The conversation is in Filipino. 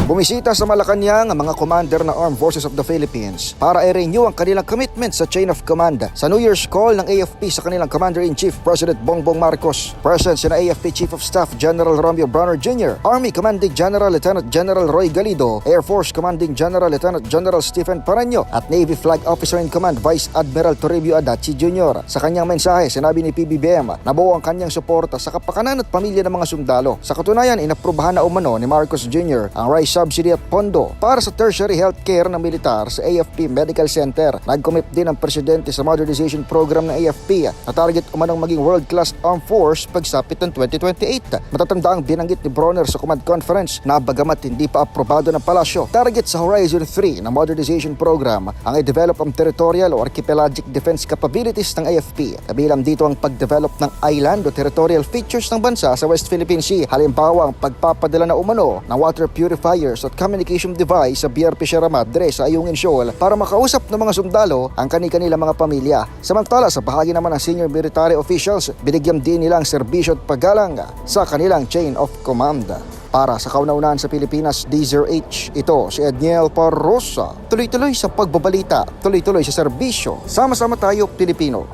Bumisita sa Malacanang ang mga commander ng Armed Forces of the Philippines para i-renew ang kanilang commitment sa chain of command sa New Year's call ng AFP sa kanilang Commander-in-Chief President Bongbong Marcos. Present sina AFP Chief of Staff General Romeo Bronner Jr., Army Commanding General Lieutenant General Roy Galido, Air Force Commanding General Lieutenant General Stephen Paraño at Navy Flag Officer in Command Vice Admiral Toribio Adachi Jr. Sa kanyang mensahe, sinabi ni PBBM na buo ang kanyang suporta sa kapakanan at pamilya ng mga sundalo. Sa katunayan, inaprubahan na umano ni Marcos Jr. ang rice subsidy at pondo para sa tertiary health care ng militar sa AFP Medical Center. Nag-commit din ang presidente sa modernization program ng AFP na target umanong maging world-class armed force pagsapit ng 2028. Matatanda ang binanggit ni Bronner sa command conference na bagamat hindi pa aprobado ng palasyo, target sa Horizon 3 na modernization program ang i-develop ang territorial o archipelagic defense capabilities ng AFP. Kabilang dito ang pag-develop ng island o territorial features ng bansa sa West Philippine Sea. Halimbawa ang pagpapadala na umano ng water purifiers at communication device sa BRP Sierra Madre sa Ayungin Shoal para makausap ng mga sundalo ang kani-kanilang mga pamilya. Samantala sa bahagi naman ng senior military officials, binigyan din nilang serbisyo at paggalang sa kanilang chain of command. Para sa kauna-unahan sa Pilipinas, DZRH, ito si Edniel Parrosa. Tuloy-tuloy sa pagbabalita, tuloy-tuloy sa serbisyo. Sama-sama tayo, Pilipino.